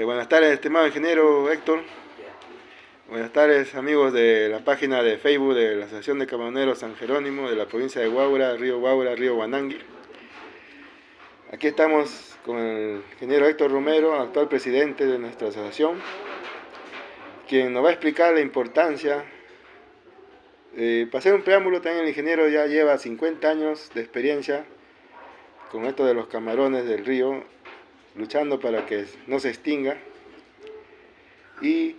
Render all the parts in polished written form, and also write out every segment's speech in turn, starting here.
Buenas tardes, estimado ingeniero Héctor. Buenas tardes, amigos de la página de Facebook de la Asociación de Camaroneros San Jerónimo de la provincia de Huaura, Río Guanangui. Aquí estamos con el ingeniero Héctor Romero, actual presidente de nuestra asociación, quien nos va a explicar la importancia. Para hacer un preámbulo, también el ingeniero ya lleva 50 años de experiencia con esto de los camarones del río, luchando para que no se extinga. Y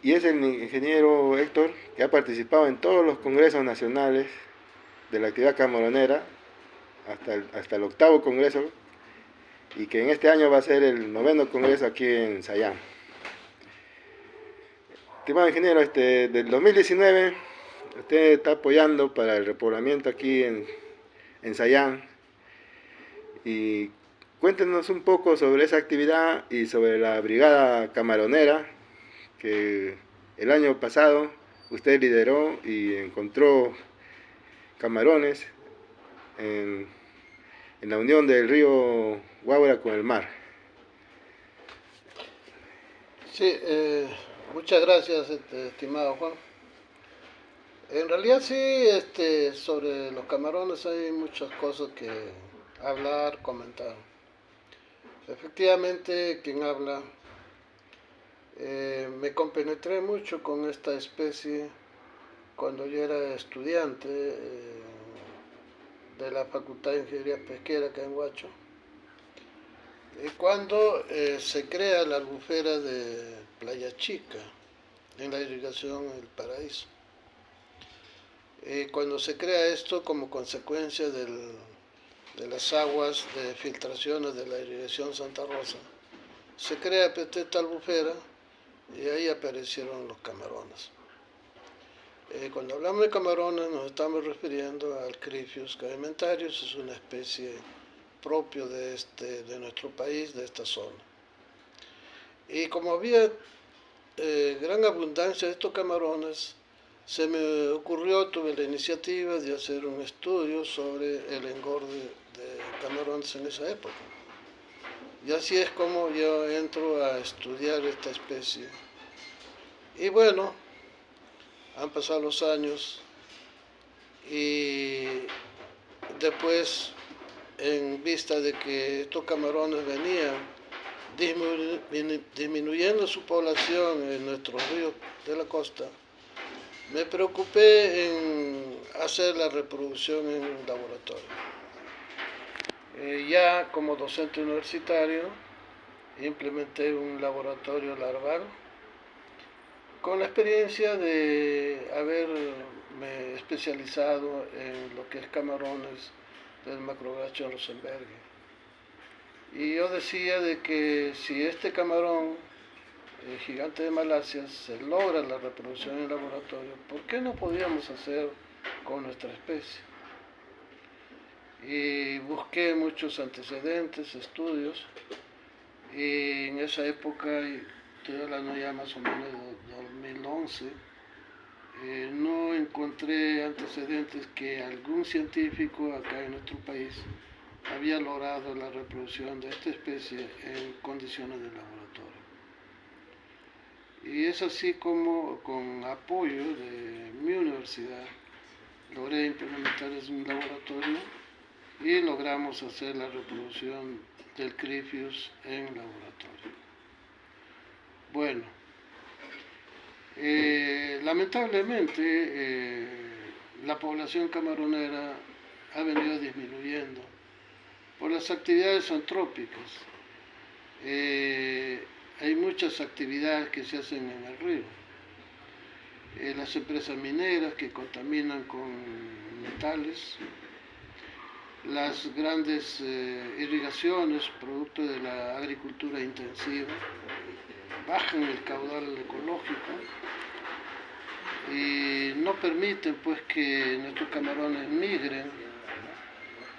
es el ingeniero Héctor que ha participado en todos los congresos nacionales de la actividad camaronera hasta el 8º congreso, y que en este año va a ser el 9º congreso aquí en Sayán. Estimado ingeniero, del 2019 usted está apoyando para el repoblamiento aquí en Sayán, y cuéntenos un poco sobre esa actividad y sobre la brigada camaronera que el año pasado usted lideró y encontró camarones en la unión del río Huaura con el mar. Sí, muchas gracias, estimado Juan. En realidad sí, sobre los camarones hay muchas cosas que hablar, comentar. Efectivamente, quien habla, me compenetré mucho con esta especie cuando yo era estudiante de la Facultad de Ingeniería Pesquera acá en Huacho. Cuando se crea la albufera de Playa Chica en la irrigación El Paraíso. Cuando se crea esto como consecuencia de las aguas de filtraciones de la irrigación Santa Rosa, se crea esta albufera y ahí aparecieron los camarones. Cuando hablamos de camarones nos estamos refiriendo al Cryphius caementarius, es una especie propio de nuestro país, de esta zona. Y como había gran abundancia de estos camarones, se me ocurrió, tuve la iniciativa de hacer un estudio sobre el engorde de camarones en esa época. Y así es como yo entro a estudiar esta especie. Y bueno, han pasado los años y después, en vista de que estos camarones venían disminuyendo su población en nuestros ríos de la costa, me preocupé en hacer la reproducción en un laboratorio. Ya como docente universitario implementé un laboratorio larval con la experiencia de haberme especializado en lo que es camarones del macrobrachium rosenbergi. Y yo decía de que si este camarón gigante de Malasia se logra la reproducción en el laboratorio, ¿por qué no podíamos hacer con nuestra especie? Y busqué muchos antecedentes, estudios, y en esa época, estoy hablando ya más o menos de 2011, no encontré antecedentes que algún científico acá en nuestro país había logrado la reproducción de esta especie en condiciones de laboratorio. Y es así como, con apoyo de mi universidad, logré implementar un laboratorio y logramos hacer la reproducción del Cryphius en laboratorio. Bueno, lamentablemente la población camaronera ha venido disminuyendo por las actividades antrópicas. Hay muchas actividades que se hacen en el río. Las empresas mineras que contaminan con metales, las grandes irrigaciones producto de la agricultura intensiva, bajan el caudal ecológico y no permiten pues que nuestros camarones migren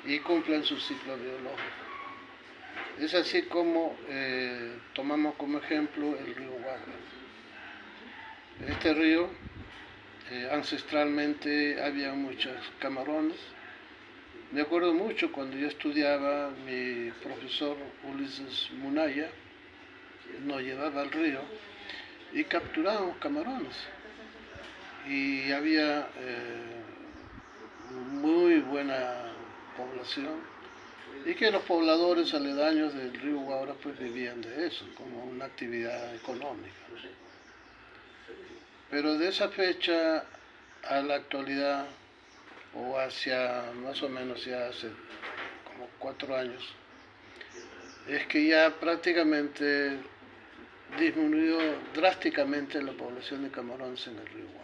y cumplan su ciclo biológico. Es así como tomamos como ejemplo el río Huagra. Este río, ancestralmente había muchos camarones. Me acuerdo mucho cuando yo estudiaba, mi profesor Ulises Munaya nos llevaba al río y capturábamos camarones. Y había muy buena población y que los pobladores aledaños del río Guaura pues vivían de eso como una actividad económica. Pero de esa fecha a la actualidad, o hacia más o menos ya hace como 4 años, es que ya prácticamente disminuyó drásticamente la población de camarones en el río Guaura.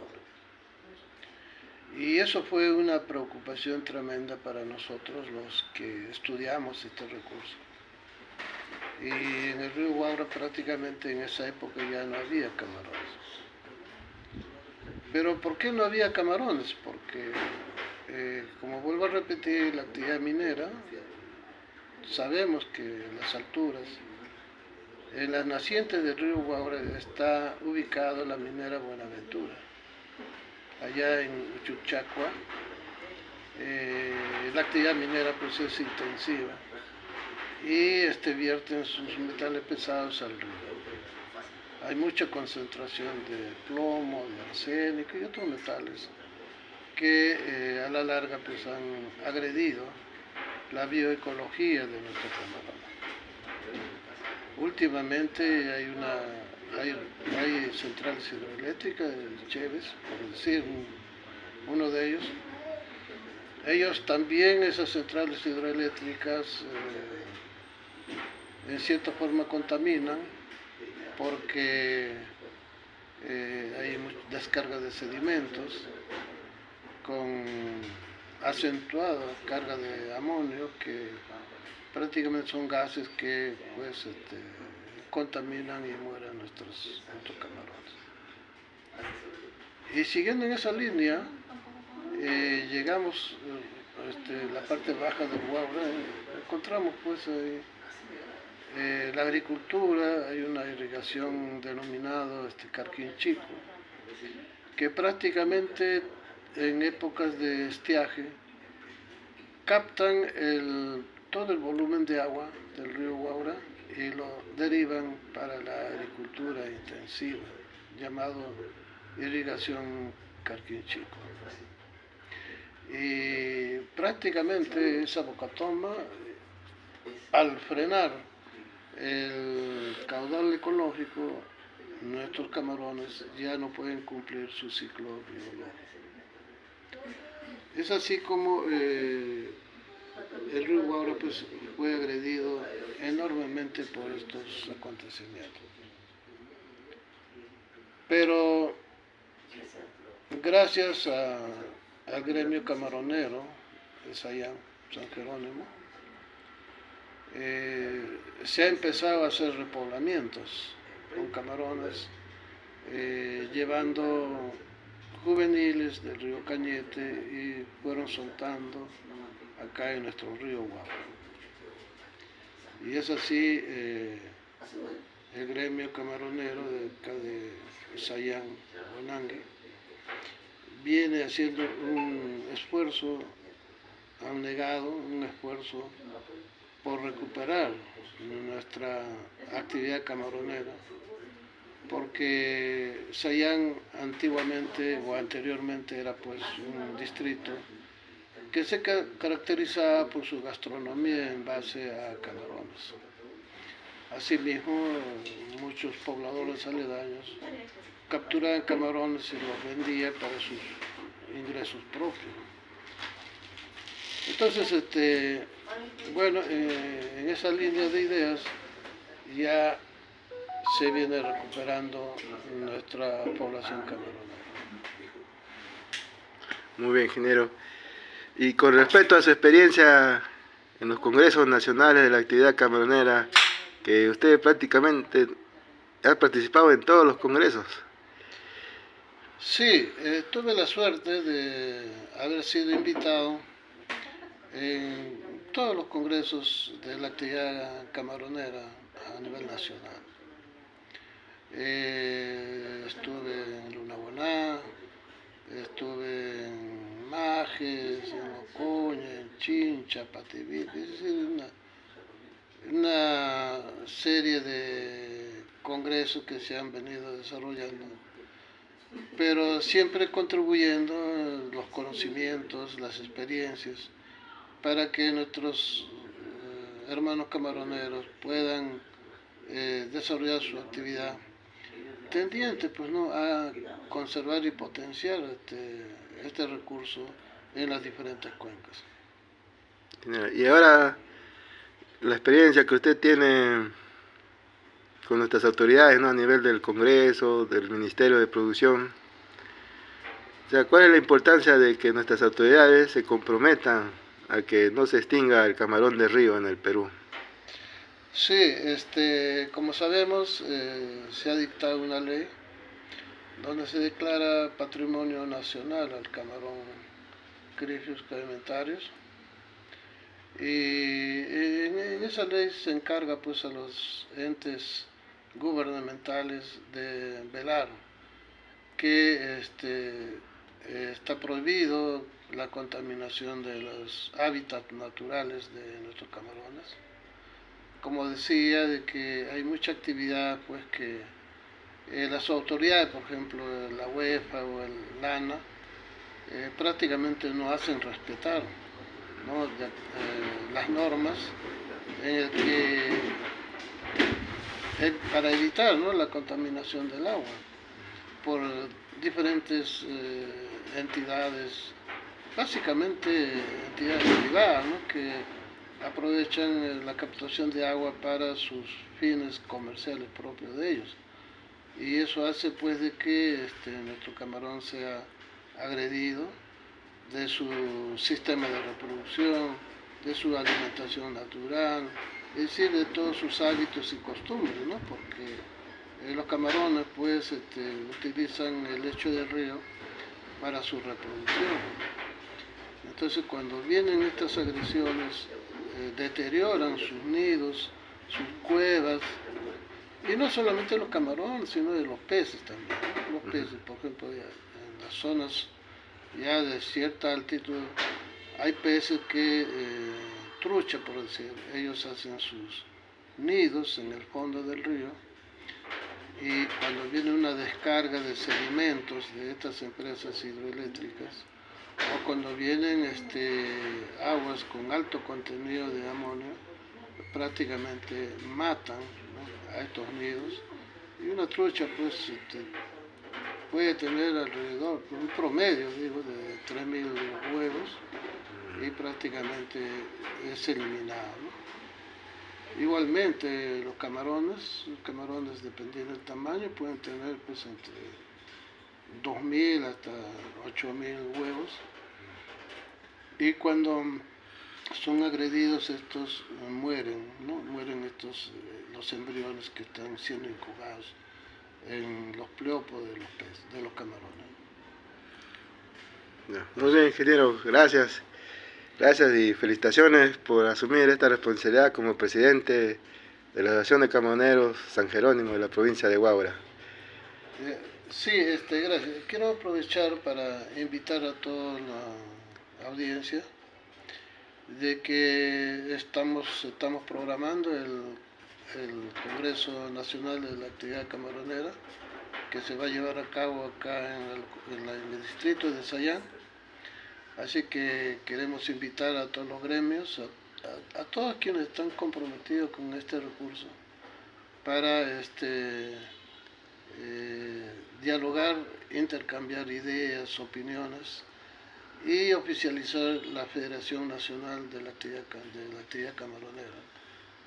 Y eso fue una preocupación tremenda para nosotros los que estudiamos este recurso. Y en el río Guaura prácticamente en esa época ya no había camarones. Pero ¿por qué no había camarones? Porque, como vuelvo a repetir, la actividad minera, sabemos que en las alturas, en las nacientes del río Guaura está ubicada la minera Buenaventura. Allá en Uchuchacua, la actividad minera pues es intensiva y vierten sus metales pesados al río. Hay mucha concentración de plomo, de arsénico y otros metales que a la larga pues han agredido la bioecología de nuestro camarón. Últimamente hay centrales hidroeléctricas, Cheves, por decir uno de ellos. Ellos también, esas centrales hidroeléctricas, en cierta forma contaminan porque hay descarga de sedimentos con acentuada carga de amonio que prácticamente son gases que pues contaminan y mueren nuestros camarones. Y siguiendo en esa línea, llegamos a la parte baja del Guaura, encontramos pues la agricultura, hay una irrigación denominada Carquinchico, que prácticamente en épocas de estiaje captan todo el volumen de agua del río Guaura y lo derivan para la agricultura intensiva, llamado irrigación Carquinchico. Y prácticamente esa bocatoma, al frenar el caudal ecológico, nuestros camarones ya no pueden cumplir su ciclo biológico. Es así como el río Guaura pues, fue agredido enormemente por estos acontecimientos. Pero gracias al gremio camaronero de Sayán, San Jerónimo, se ha empezado a hacer repoblamientos con camarones, llevando juveniles del río Cañete y fueron soltando acá en nuestro río Guaura. Y es así el gremio camaronero de acá de Sayán, Bonangue, viene haciendo un esfuerzo abnegado, un esfuerzo por recuperar nuestra actividad camaronera, porque Sayán antiguamente o anteriormente era pues un distrito que se caracterizaba por su gastronomía en base a camarones. Asimismo, muchos pobladores aledaños capturaban camarones y los vendían para sus ingresos propios. Entonces, en esa línea de ideas ya se viene recuperando nuestra población camaronera. Muy bien, ingeniero. Y con respecto a su experiencia en los congresos nacionales de la actividad camaronera, que usted prácticamente ha participado en todos los congresos. Sí, tuve la suerte de haber sido invitado en todos los congresos de la actividad camaronera a nivel nacional. Estuve en Lunahuaná, estuve en Majes, en Ocoña, en Chincha, Pativí, es decir, una serie de congresos que se han venido desarrollando, pero siempre contribuyendo los conocimientos, las experiencias, para que nuestros hermanos camaroneros puedan desarrollar su actividad tendiente pues, ¿no? a conservar y potenciar este recurso en las diferentes cuencas. Y ahora, la experiencia que usted tiene con nuestras autoridades, ¿no? A nivel del Congreso, del Ministerio de Producción, o sea, ¿cuál es la importancia de que nuestras autoridades se comprometan a que no se extinga el camarón de río en el Perú? Sí, como sabemos, se ha dictado una ley donde se declara patrimonio nacional al camarón Cricius caementarius, y en esa ley se encarga pues a los entes gubernamentales de velar que está prohibido la contaminación de los hábitats naturales de nuestros camarones. Como decía, de que hay mucha actividad pues que las autoridades, por ejemplo la UEFA o el LANA, prácticamente no hacen respetar, ¿no? Las normas en el que, para evitar, ¿no? la contaminación del agua por diferentes entidades, básicamente entidades privadas, ¿no? que aprovechan la captación de agua para sus fines comerciales propios de ellos, y eso hace pues de que nuestro camarón sea agredido de su sistema de reproducción, de su alimentación natural, es decir, de todos sus hábitos y costumbres, ¿no? Porque los camarones pues utilizan el lecho del río para su reproducción. Entonces cuando vienen estas agresiones, deterioran sus nidos, sus cuevas, y no solamente los camarones, sino de los peces también. Los peces, por ejemplo, en las zonas ya de cierta altitud, hay peces que, trucha por decir, ellos hacen sus nidos en el fondo del río, y cuando viene una descarga de sedimentos de estas empresas hidroeléctricas, o cuando vienen aguas con alto contenido de amonio, prácticamente matan, ¿no? a estos nidos, y una trucha pues puede tener alrededor, un promedio digo, de 3.000 huevos, y prácticamente es eliminado, ¿no? Igualmente los camarones dependiendo del tamaño pueden tener pues entre 2.000 hasta 8.000 huevos, y cuando son agredidos estos mueren, ¿no? Mueren los embriones que están siendo incubados en los pleopos de los camarones. Muy bien, ingeniero, gracias. Gracias y felicitaciones por asumir esta responsabilidad como presidente de la Asociación de Camaroneros San Jerónimo de la provincia de Huaura. Sí, gracias. Quiero aprovechar para invitar a toda la audiencia de que estamos programando el Congreso Nacional de la Actividad Camaronera, que se va a llevar a cabo acá en el distrito de Sayán. Así que queremos invitar a todos los gremios, a todos quienes están comprometidos con este recurso, para dialogar, intercambiar ideas, opiniones, y oficializar la Federación Nacional de la Actividad Camaronera,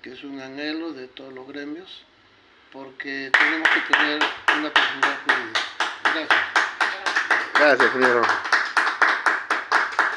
que es un anhelo de todos los gremios, porque tenemos que tener una personalidad jurídica. Gracias. Gracias, ingeniero.